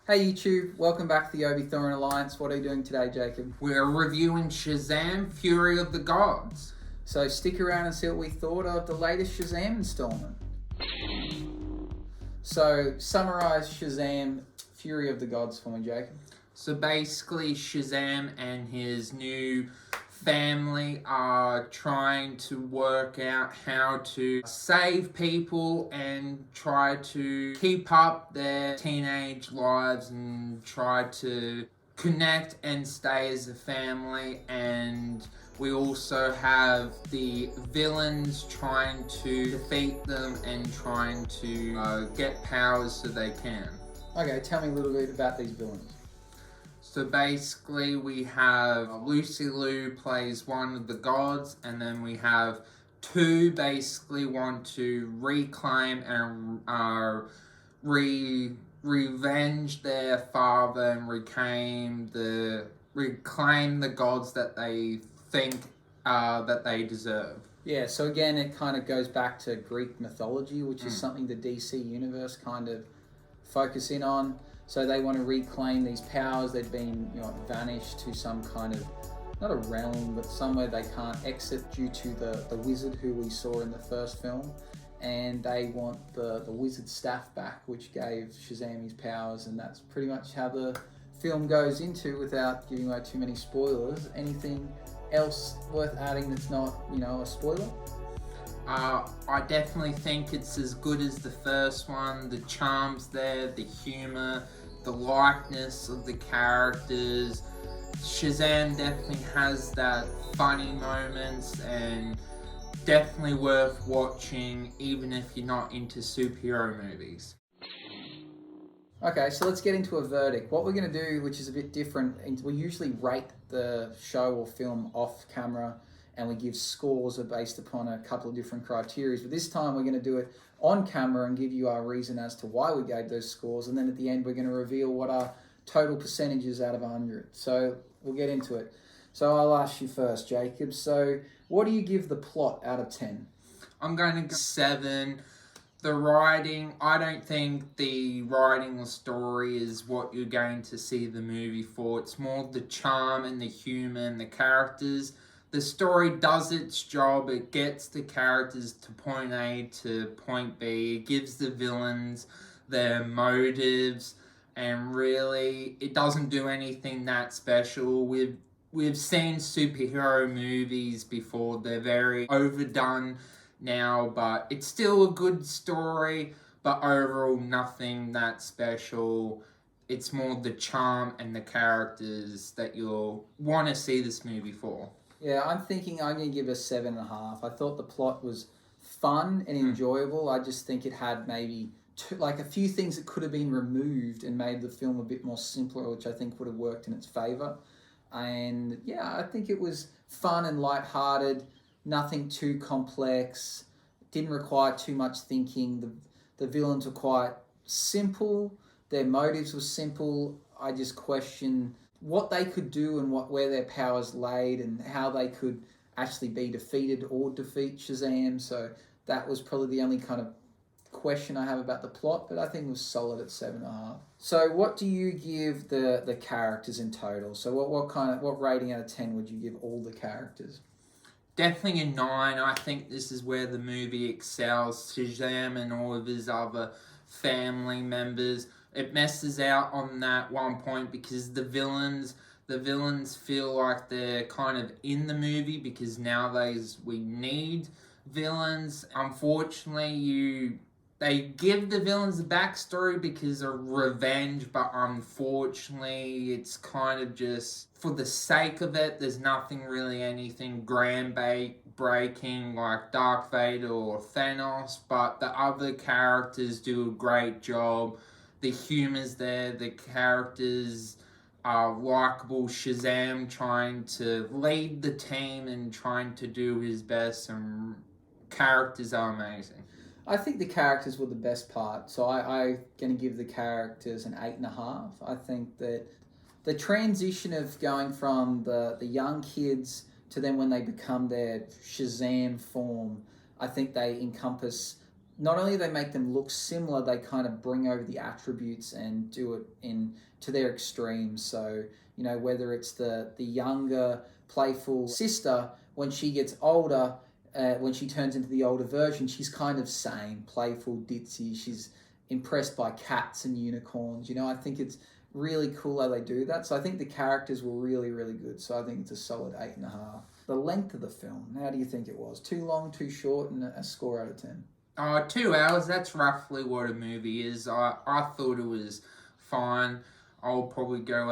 Hey YouTube, welcome back to the Obi Thorn Alliance. What are you doing today, Jacob? We're reviewing Shazam, Fury of the Gods. So stick around and see what we thought of the latest Shazam installment. So summarize Shazam, Fury of the Gods for me, Jacob. So basically, Shazam and his new family are trying to work out how to save people and try to keep up their teenage lives and try to connect and stay as a family. And we also have the villains trying to defeat them and trying to get powers so they can. Okay, tell me a little bit about these villains. So basically we have Lucy Liu plays one of the gods, and then we have two basically want to reclaim and revenge their father and reclaim the gods that they think that they deserve. Yeah, so again, it kind of goes back to Greek mythology, which is something the DC universe kind of focus in on. So they want to reclaim these powers. They've been, vanished to some kind of, not a realm, but somewhere they can't exit due to the wizard who we saw in the first film. And they want the wizard staff back, which gave Shazam his powers. And that's pretty much how the film goes into, without giving away too many spoilers. Anything else worth adding that's not, a spoiler? I definitely think it's as good as the first one. The charm's there, the humor, the likeness of the characters. Shazam definitely has that funny moments and definitely worth watching even if you're not into superhero movies. Okay, so let's get into a verdict. What we're going to do, which is a bit different, we usually rate the show or film off camera and we give scores based upon a couple of different criteria. But this time we're going to do it on camera and give you our reason as to why we gave those scores. And then at the end, we're going to reveal what our total percentages out of 100. So we'll get into it. So I'll ask you first, Jacob. So what do you give the plot out of 10? I'm going to go 7. The writing, I don't think the writing or story is what you're going to see the movie for. It's more the charm and the humor and the characters. The story does its job. It gets the characters to point A to point B. It gives the villains their motives, and really, it doesn't do anything that special. We've seen superhero movies before. They're very overdone now, but it's still a good story, but overall nothing that special. It's more the charm and the characters that you'll want to see this movie for. Yeah, I'm thinking I'm going to give it a 7.5. I thought the plot was fun and enjoyable. I just think it had maybe a few things that could have been removed and made the film a bit more simpler, which I think would have worked in its favour. And yeah, I think it was fun and lighthearted, nothing too complex, didn't require too much thinking. The villains were quite simple, their motives were simple. I just question what they could do and where their powers laid and how they could actually be defeated or defeat Shazam. So that was probably the only kind of question I have about the plot, but I think it was solid at 7.5. So what do you give the characters in total? So what rating out of 10 would you give all the characters? Definitely a 9. I think this is where the movie excels. Shazam and all of his other family members. It messes out on that one point because the villains feel like they're kind of in the movie, because nowadays we need villains. Unfortunately, they give the villains a backstory because of revenge, but unfortunately it's kind of just for the sake of it. There's nothing really anything breaking like Darth Vader or Thanos, but the other characters do a great job. The humor's there, the characters are likable. Shazam trying to lead the team and trying to do his best, and characters are amazing. I think the characters were the best part, so I'm going to give the characters an 8.5. I think that the transition of going from the young kids to then when they become their Shazam form, I think they encompass not only they make them look similar, they kind of bring over the attributes and do it in to their extremes. So, you know, whether it's the younger, playful sister, when she gets older, when she turns into the older version, she's kind of sane, playful, ditzy. She's impressed by cats and unicorns. You know, I think it's really cool how they do that. So I think the characters were really, really good. So I think it's a solid 8.5. The length of the film, how do you think it was? Too long, too short, and a score out of 10? 2 hours, that's roughly what a movie is. I thought it was fine. I'll probably go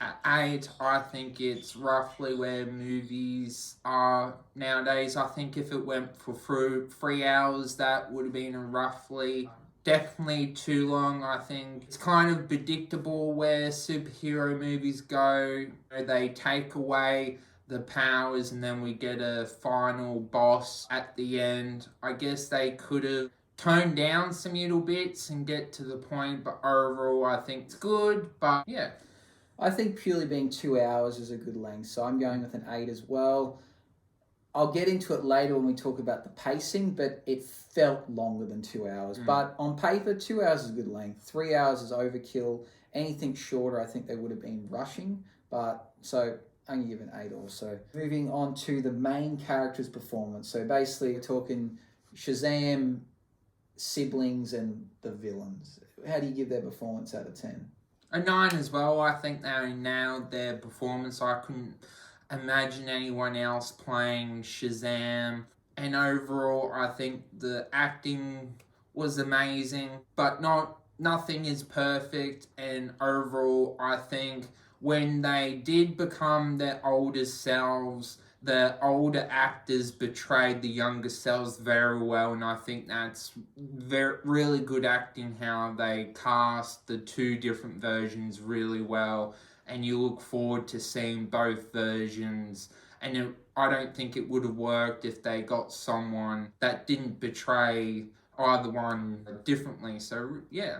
at 8. I think it's roughly where movies are nowadays. I think if it went for 3 hours, that would have been a roughly... Definitely too long. I think it's kind of predictable where superhero movies go. They take away the powers and then we get a final boss at the end. I guess they could have toned down some little bits and get to the point, but overall I think it's good. But yeah, I think purely being 2 hours is a good length, so I'm going with an 8 as well. I'll get into it later when we talk about the pacing, but it felt longer than 2 hours. But on paper, 2 hours is a good length. 3 hours is overkill. Anything shorter, I think they would have been rushing. But so I'm going to give an 8 also. Moving on to the main character's performance. So basically, we're talking Shazam, siblings, and the villains. How do you give their performance out of 10? A 9 as well. I think they nailed their performance. I couldn't imagine anyone else playing Shazam. And overall, I think the acting was amazing, but nothing is perfect. And overall, I think when they did become their older selves, the older actors betrayed the younger selves very well, and I think that's really good acting how they cast the two different versions really well, and you look forward to seeing both versions. And I don't think it would have worked if they got someone that didn't betray either one differently. So yeah.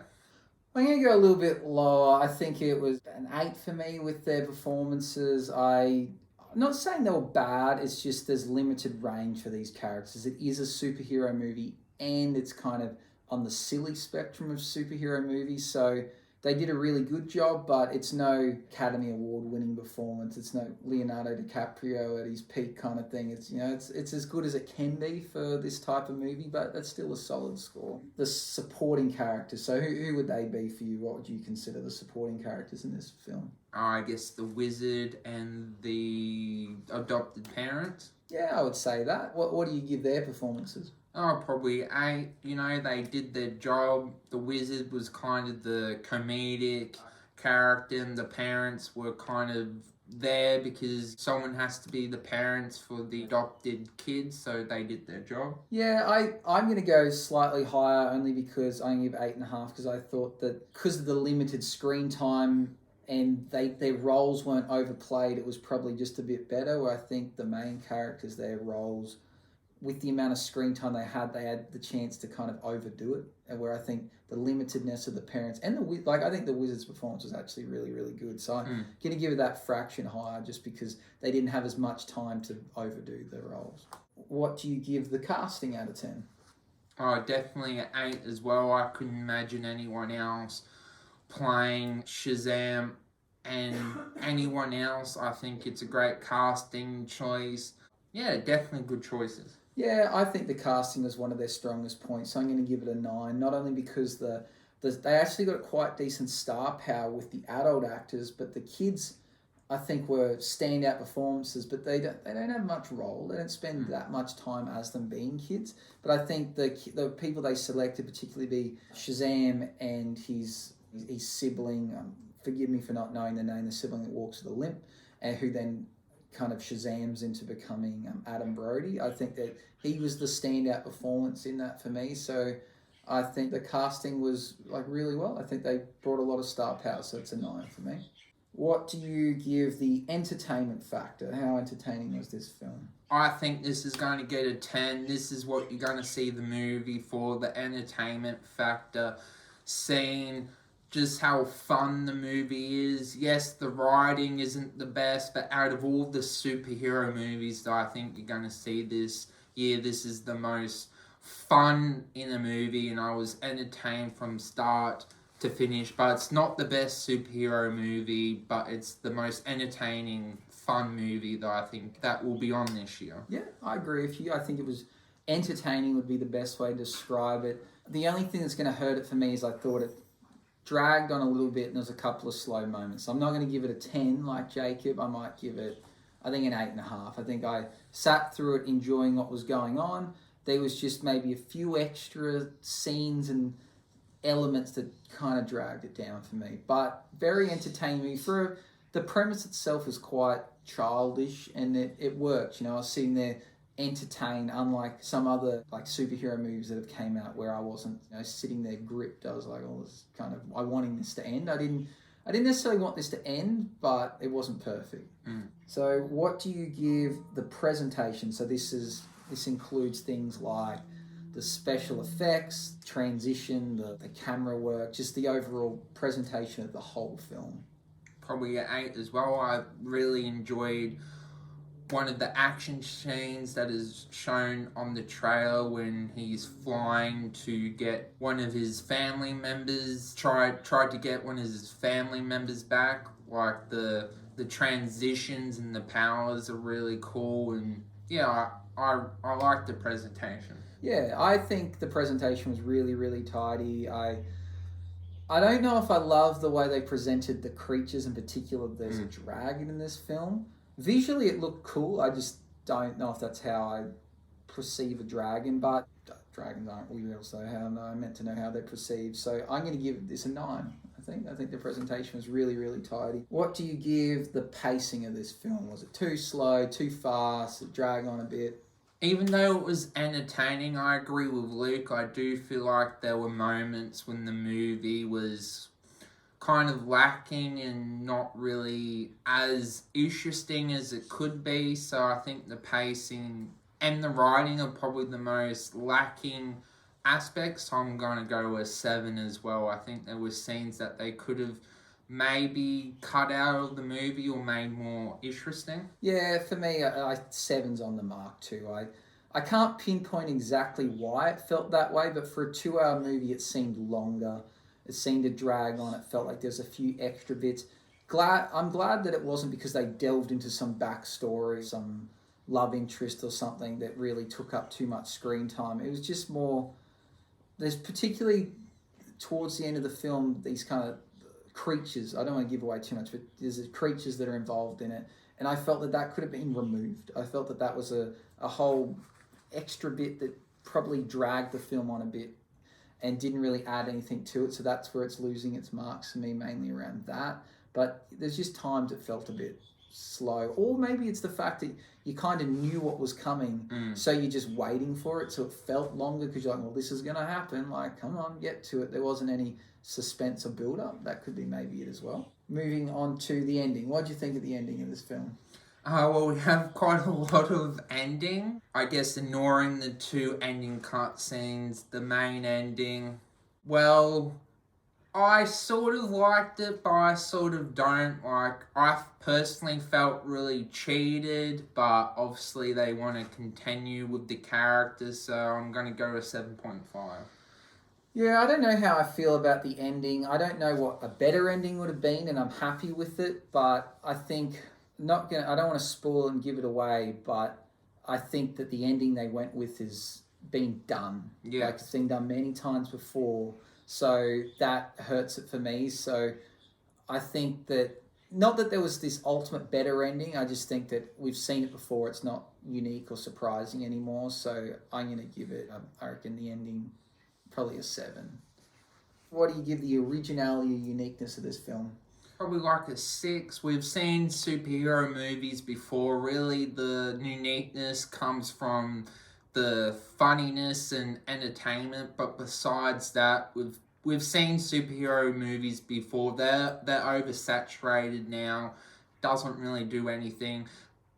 I'm going to go a little bit lower. I think it was an 8 for me with their performances. I'm not saying they were bad, it's just there's limited range for these characters. It is a superhero movie and it's kind of on the silly spectrum of superhero movies, so they did a really good job, but it's no Academy Award winning performance. It's no Leonardo DiCaprio at his peak kind of thing. It's, you know, it's as good as it can be for this type of movie, but that's still a solid score. The supporting characters. So who would they be for you? What would you consider the supporting characters in this film? I guess the wizard and the adopted parent. Yeah, I would say that. What do you give their performances? Oh, probably 8. You know, they did their job. The wizard was kind of the comedic character, and the parents were kind of there because someone has to be the parents for the adopted kids, so they did their job. Yeah, I'm going to go slightly higher only because I give 8.5 because I thought that because of the limited screen time and their roles weren't overplayed, it was probably just a bit better, where I think the main characters, their roles, with the amount of screen time they had the chance to kind of overdo it, and where I think the limitedness of the parents and I think the Wizards' performance was actually really, really good. So I'm going to give it that fraction higher just because they didn't have as much time to overdo the roles. What do you give the casting out of 10? Oh, definitely an 8 as well. I couldn't imagine anyone else playing Shazam, and anyone else. I think it's a great casting choice. Yeah, definitely good choices. Yeah, I think the casting was one of their strongest points, so I'm going to give it a 9, not only because they actually got quite decent star power with the adult actors, but the kids, I think, were standout performances, but they don't have much role. They don't spend that much time as them being kids. But I think the people they selected, particularly be Shazam and his sibling, forgive me for not knowing the name, the sibling that walks with a limp, and who then kind of Shazams into becoming Adam Brody. I think that he was the standout performance in that for me. So I think the casting was really well. I think they brought a lot of star power, so it's a 9 for me. What do you give the entertainment factor? How entertaining was this film? I think this is going to get a 10. This is what you're going to see the movie for, the entertainment factor, seeing just how fun the movie is. Yes, the writing isn't the best, but out of all the superhero movies that I think you're going to see this year, this is the most fun in a movie, and I was entertained from start to finish. But it's not the best superhero movie, but it's the most entertaining, fun movie that I think that will be on this year. Yeah, I agree with you. I think it was entertaining would be the best way to describe it. The only thing that's going to hurt it for me is I thought it dragged on a little bit and there's a couple of slow moments. I'm not going to give it a 10 like Jacob. I might give it, I think, an 8.5. I think I sat through it enjoying what was going on. There was just maybe a few extra scenes and elements that kind of dragged it down for me. But very entertaining. For the premise itself is quite childish and it works. I was sitting there entertained, unlike some other like superhero movies that have came out where I wasn't sitting there gripped. I was like, oh, this kind of, I wanting this to end. I didn't necessarily want this to end, but it wasn't perfect. So what do you give the presentation? So this includes things like the special effects, transition, the camera work, just the overall presentation of the whole film. Probably an 8 as well. I really enjoyed one of the action scenes that is shown on the trailer when he's flying to get one of his family members, tried to get one of his family members back. Like the transitions and the powers are really cool, and yeah, I like the presentation. Yeah, I think the presentation was really, really tidy. I don't know if I love the way they presented the creatures, in particular there's a dragon in this film. Visually it looked cool. I just don't know if that's how I perceive a dragon, but dragons aren't real, so how I meant to know how they're perceived. So I'm going to give this a 9. I think the presentation was really, really tidy. What do you give the pacing of this film? Was it too slow, too fast, it dragged on a bit? Even though it was entertaining, I agree with Luke. I do feel like there were moments when the movie was kind of lacking and not really as interesting as it could be. So I think the pacing and the writing are probably the most lacking aspects. So I'm going to go with 7 as well. I think there were scenes that they could have maybe cut out of the movie or made more interesting. Yeah, for me, 7's on the mark too. I can't pinpoint exactly why it felt that way, but for a 2-hour movie, it seemed longer. It seemed to drag on. It felt like there's a few extra bits. I'm glad that it wasn't because they delved into some backstory, some love interest or something that really took up too much screen time. It was just more, there's particularly towards the end of the film, these kind of creatures. I don't want to give away too much, but there's creatures that are involved in it. And I felt that could have been removed. I felt that was a whole extra bit that probably dragged the film on a bit and didn't really add anything to it. So that's where it's losing its marks for me, mainly around that. But there's just times it felt a bit slow. Or maybe it's the fact that you kind of knew what was coming, so you're just waiting for it. So it felt longer because you're like, well, this is going to happen. Like, come on, get to it. There wasn't any suspense or build-up. That could be maybe it as well. Moving on to the ending. What do you think of the ending of this film? Well, we have quite a lot of ending. I guess ignoring the 2 ending cutscenes, the main ending. Well, I sort of liked it, but I sort of don't. Like, I personally felt really cheated, but obviously they want to continue with the characters, so I'm going to go to 7.5. Yeah, I don't know how I feel about the ending. I don't know what a better ending would have been, and I'm happy with it, but I think I don't want to spoil and give it away, but I think that the ending they went with is been done. Yeah. Like, it's been done many times before, so that hurts it for me. So I think that, not that there was this ultimate better ending, I just think that we've seen it before. It's not unique or surprising anymore, so I'm going to give it, I reckon the ending, probably a 7. What do you give the originality and uniqueness of this film? Probably like a 6. We've seen superhero movies before. Really, the uniqueness comes from the funniness and entertainment. But besides that, we've seen superhero movies before. They're oversaturated now. Doesn't really do anything.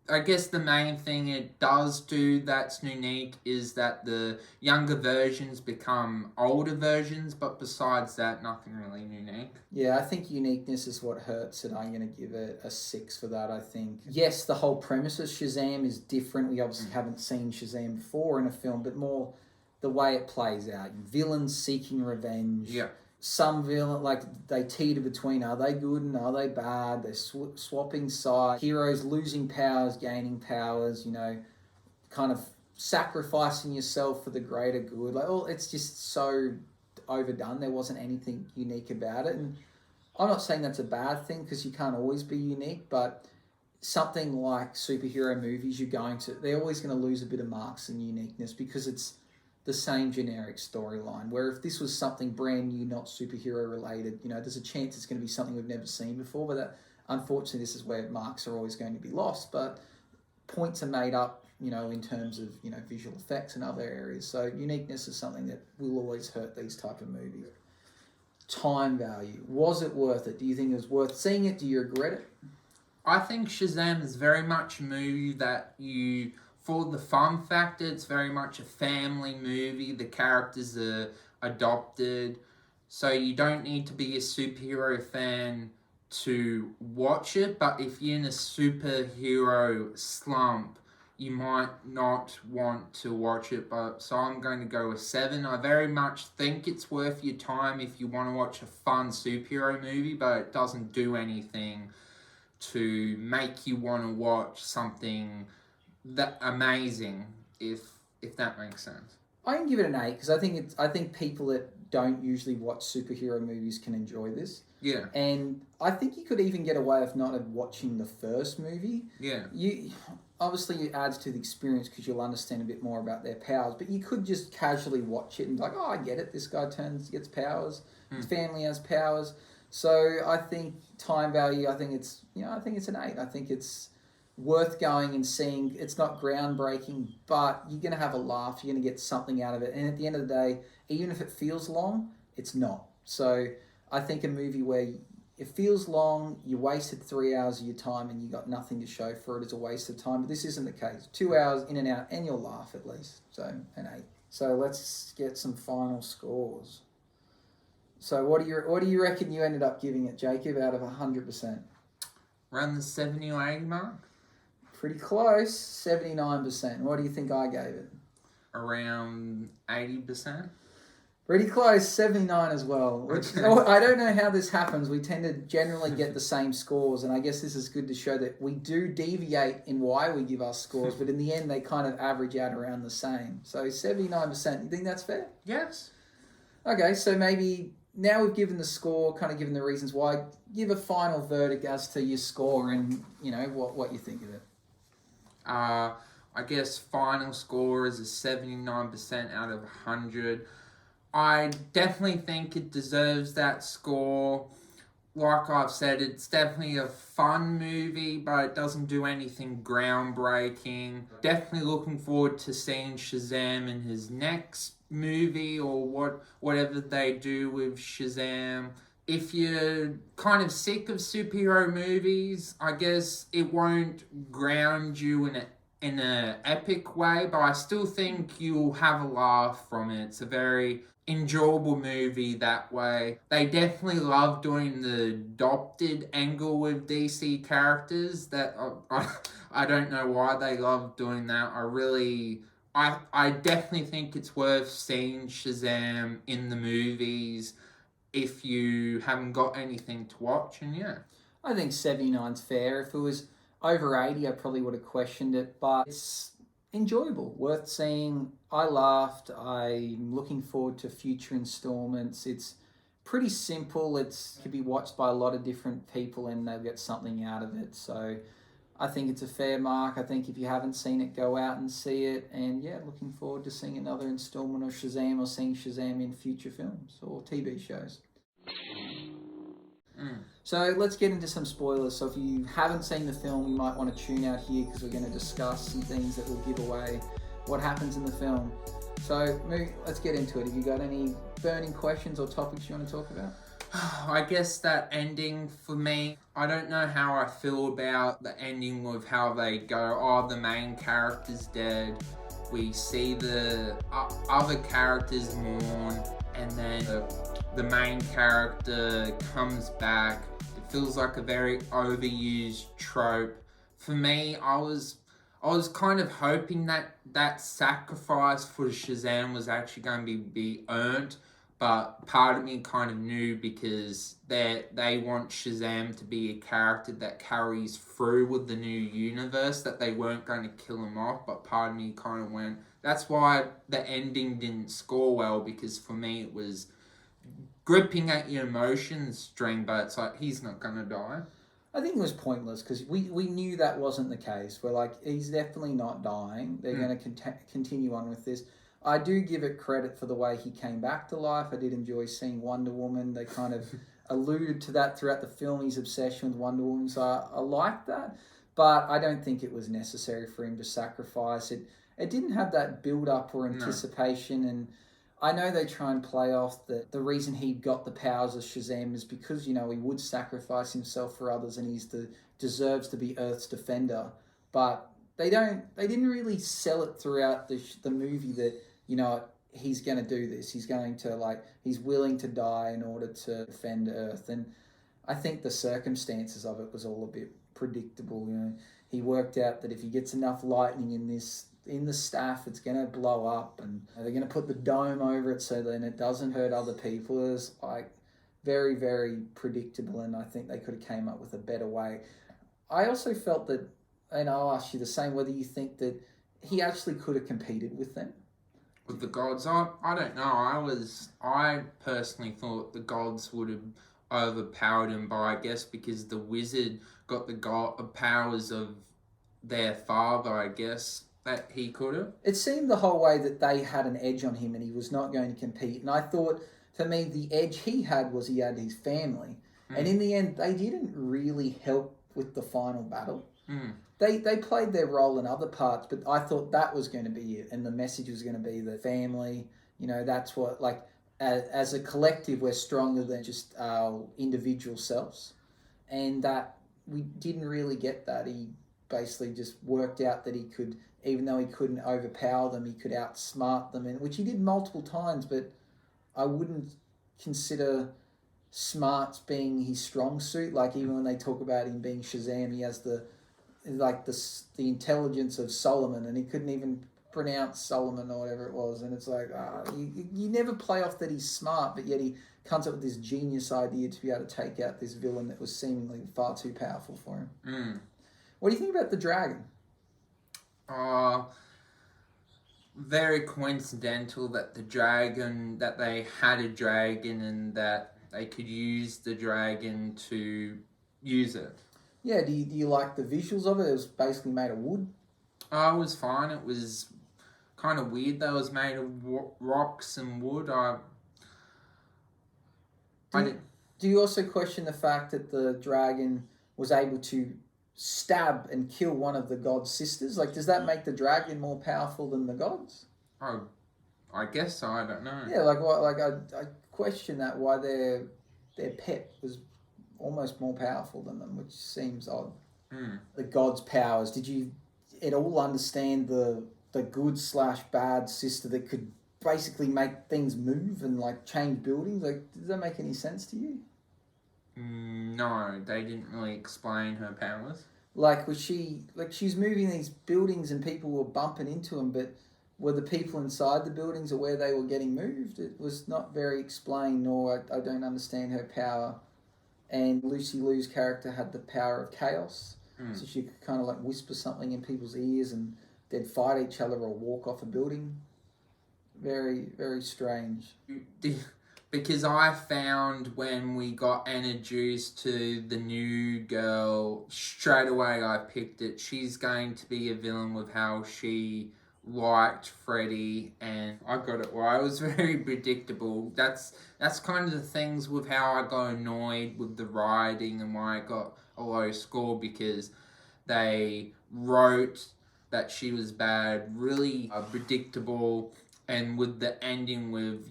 I guess the main thing it does do that's unique is that the younger versions become older versions, but besides that, nothing really unique. Yeah, I think uniqueness is what hurts it. I'm going to give it a 6 for that, I think. Yes, the whole premise of Shazam is different. We obviously haven't seen Shazam before in a film, but more the way it plays out. Villains seeking revenge. Yeah. Some villain, like, they teeter between, are they good and are they bad? They're swapping sides. Heroes losing powers, gaining powers, you know, kind of sacrificing yourself for the greater good. Like, oh, it's just so overdone. There wasn't anything unique about it. And I'm not saying that's a bad thing, because you can't always be unique, but something like superhero movies, they're always going to lose a bit of marks and uniqueness, because it's the same generic storyline. Where if this was something brand new, not superhero related, you know, there's a chance it's going to be something we've never seen before. But that, unfortunately, this is where marks are always going to be lost. But points are made up, you know, in terms of, you know, visual effects and other areas. So uniqueness is something that will always hurt these type of movies. Time value. Was it worth it? Do you think it was worth seeing it? Do you regret it? I think Shazam is very much a movie that you, for the fun factor, it's very much a family movie. The characters are adopted. So you don't need to be a superhero fan to watch it. But if you're in a superhero slump, you might not want to watch it. But so I'm going to go with 7. I very much think it's worth your time if you want to watch a fun superhero movie, but it doesn't do anything to make you want to watch something that amazing, if that makes sense. I can give it an 8, because I think people that don't usually watch superhero movies can enjoy this. Yeah. And I think you could even get away with not watching the first movie. Yeah. Obviously it adds to the experience, because you'll understand a bit more about their powers, but you could just casually watch it and be like, oh, I get it. This guy gets powers. His family has powers. So I think time value, I think it's an 8. I think it's worth going and seeing. It's not groundbreaking, but you're going to have a laugh. You're going to get something out of it. And at the end of the day, even if it feels long, it's not. So I think a movie where it feels long, you wasted 3 hours of your time and you got nothing to show for it, is a waste of time. But this isn't the case. 2 hours in and out, and you'll laugh at least. So an 8. So let's get some final scores. So what do you reckon you ended up giving it, Jacob, out of 100%? Around the 70 or 80 mark? Pretty close, 79%. What do you think I gave it? Around 80%. Pretty close, 79 as well. Which, I don't know how this happens. We tend to generally get the same scores, and I guess this is good to show that we do deviate in why we give our scores, but in the end they kind of average out around the same. So 79%, you think that's fair? Yes. Okay, so maybe now we've given the score, kind of given the reasons why, give a final verdict as to your score and, you know, what you think of it. I guess final score is a 79% out of 100. I definitely think it deserves that score. Like I've said, it's definitely a fun movie, but it doesn't do anything groundbreaking. Definitely looking forward to seeing Shazam in his next movie, or whatever they do with Shazam. If you're kind of sick of superhero movies, I guess it won't ground you in a epic way, but I still think you'll have a laugh from it. It's a very enjoyable movie that way. They definitely love doing the adopted angle with DC characters. That I don't know why they love doing that. I definitely think it's worth seeing Shazam in the movies if you haven't got anything to watch. And yeah, I think 79's fair. If it was over 80, I probably would have questioned it, but it's enjoyable, worth seeing. I laughed. I'm looking forward to future installments. It's pretty simple. It could be watched by a lot of different people and they'll get something out of it. So I think it's a fair mark. I think if you haven't seen it, go out and see it. And yeah, looking forward to seeing another installment of Shazam, or seeing Shazam in future films or TV shows. So let's get into some spoilers. So if you haven't seen the film, you might want to tune out here, because we're going to discuss some things that will give away what happens in the film. So let's get into it. Have you got any burning questions or topics you want to talk about? I guess that ending for me, I don't know how I feel about the ending of how they go, the main character's dead. We see the other characters mourn, and then the main character comes back. It feels like a very overused trope. For me, I was I was kind of hoping that that sacrifice for Shazam was actually going to be earned, but part of me kind of knew because they want Shazam to be a character that carries through with the new universe, that they weren't going to kill him off. But part of me kind of went, that's why the ending didn't score well, because for me it was gripping at your emotions string, but it's like, he's not going to die. I think it was pointless because we knew that wasn't the case. We're like, he's definitely not dying. They're going to continue on with this. I do give it credit for the way he came back to life. I did enjoy seeing Wonder Woman. They kind of alluded to that throughout the film, his obsession with Wonder Woman. So I like that. But I don't think it was necessary for him to sacrifice it. It didn't have that build-up or anticipation. And I know they try and play off that the reason he got the powers of Shazam is because, he would sacrifice himself for others and deserves to be Earth's defender. But they didn't really sell it throughout the movie that, he's going to do this. He's going to, he's willing to die in order to defend Earth. And I think the circumstances of it was all a bit predictable. He worked out that if he gets enough lightning in the staff, it's going to blow up, and they're going to put the dome over it so then it doesn't hurt other people. It was very, very predictable, and I think they could have came up with a better way. I also felt that, and I'll ask you the same, whether you think that he actually could have competed with them. With the gods, I don't know. I personally thought the gods would have overpowered him, but I guess because the wizard got the powers of their father, I guess that he could have. It seemed the whole way that they had an edge on him and he was not going to compete. And I thought, for me, the edge he had was he had his family. And in the end, they didn't really help with the final battle. They played their role in other parts, but I thought that was going to be it. And the message was going to be the family. That's what, as a collective, we're stronger than just our individual selves. And that we didn't really get that. He basically just worked out that he could, even though he couldn't overpower them, he could outsmart them, which he did multiple times, but I wouldn't consider smarts being his strong suit. Even when they talk about him being Shazam, he has the intelligence of Solomon, and he couldn't even pronounce Solomon or whatever it was. And it's you never play off that he's smart, but yet he comes up with this genius idea to be able to take out this villain that was seemingly far too powerful for him. What do you think about the dragon? Very coincidental that they had a dragon and that they could use the dragon to use it. Yeah, do you like the visuals of it? It was basically made of wood. It was fine. It was kind of weird that it was made of rocks and wood. Do you also question the fact that the dragon was able to stab and kill one of the god's sisters? Does that make the dragon more powerful than the gods? Oh, I guess so. I don't know. Yeah, I question that, why their pet was almost more powerful than them, which seems odd. The gods' powers. Did you at all understand the good/bad sister that could basically make things move and change buildings? Does that make any sense to you? No, they didn't really explain her powers. Was she's moving these buildings and people were bumping into them, but were the people inside the buildings or where they were getting moved? It was not very explained, nor I don't understand her power. And Lucy Liu's character had the power of chaos, so she could kind of whisper something in people's ears and they'd fight each other or walk off a building. Very, very strange. Because I found when we got introduced to the new girl, straight away I picked it. She's going to be a villain with how she liked Freddy, and I got it right. It was very predictable. That's kind of the things with how I got annoyed with the writing and why I got a low score, because they wrote that she was bad, really predictable, and with the ending with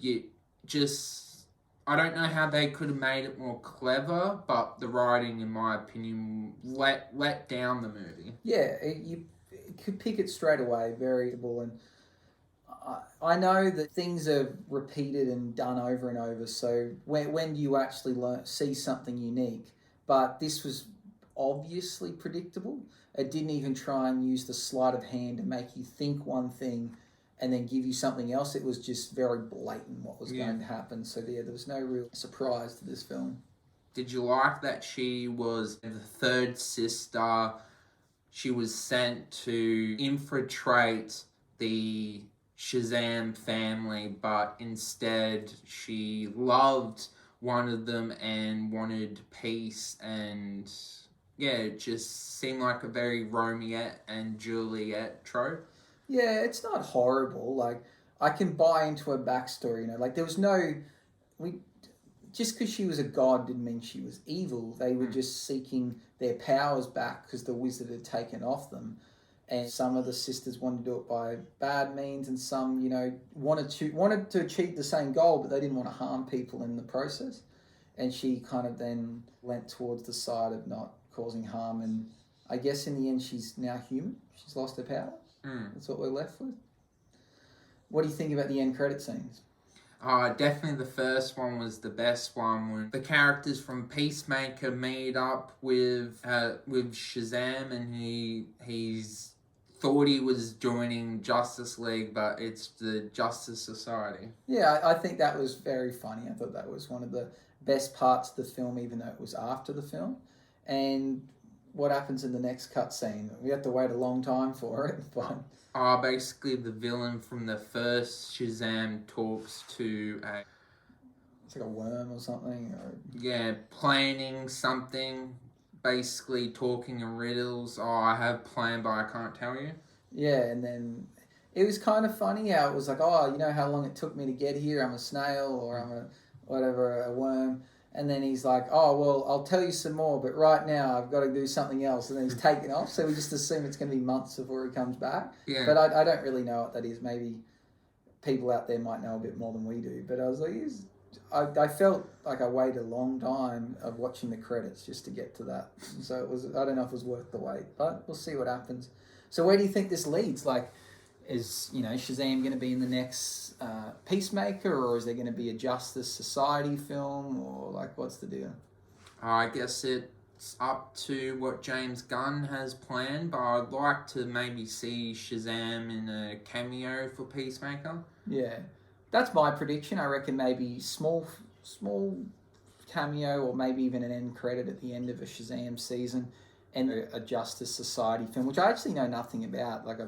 I don't know how they could have made it more clever, but the writing, in my opinion, let down the movie. Yeah, you could pick it straight away, variable, and I know that things are repeated and done over and over, so when do you actually see something unique? But this was obviously predictable. It didn't even try and use the sleight of hand to make you think one thing and then give you something else. It was just very blatant what was going to happen. So yeah, there was no real surprise to this film. Did you like that she was the third sister? She was sent to infiltrate the Shazam family, but instead she loved one of them and wanted peace, and yeah, it just seemed like a very Romeo and Juliet trope. Yeah, it's not horrible. Like, I can buy into her backstory, you know. Like, there was no... Just because she was a god didn't mean she was evil. They were just seeking their powers back because the wizard had taken off them. And some of the sisters wanted to do it by bad means, and some, you know, wanted to achieve the same goal, but they didn't want to harm people in the process. And she kind of then went towards the side of not causing harm, and I guess in the end she's now human. She's lost her powers. That's what we're left with. What do you think about the end credit scenes? Definitely the first one was the best one, when the characters from Peacemaker meet up with Shazam, and he's thought he was joining Justice League, but it's the Justice Society. Yeah, I think that was very funny. I thought that was one of the best parts of the film, even though it was after the film. And what happens in the next cutscene? We have to wait a long time for it, but... Basically the villain from the first Shazam talks to a... It's like a worm or something? Yeah, planning something, basically talking in riddles. I have a plan, but I can't tell you. Yeah, and then it was kind of funny how it was like, you know how long it took me to get here? I'm a snail, or I'm a worm. And then he's like, well, I'll tell you some more, but right now I've got to do something else. And then he's taken off, so we just assume it's going to be months before he comes back. Yeah. But I don't really know what that is. Maybe people out there might know a bit more than we do. But I was like, I felt like I waited a long time of watching the credits just to get to that. So I don't know if it was worth the wait, but we'll see what happens. So where do you think this leads? Like, is, you know, Shazam going to be in the next Peacemaker, or is there going to be a Justice Society film, or like, what's the deal? I guess it's up to what James Gunn has planned, but I'd like to maybe see Shazam in a cameo for Peacemaker. Yeah, that's my prediction. I reckon maybe small cameo, or maybe even an end credit at the end of a Shazam season, and a Justice Society film, which I actually know nothing about. Like,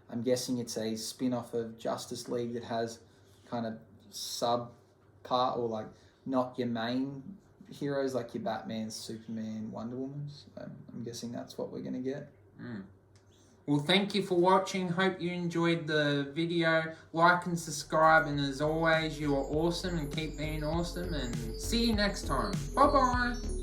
I'm guessing it's a spin-off of Justice League that has kind of sub-part, or like not your main heroes like your Batman, Superman, Wonder Woman. So I'm guessing that's what we're going to get. Well, thank you for watching. Hope you enjoyed the video. Like and subscribe, and as always, you are awesome, and keep being awesome, and see you next time. Bye-bye.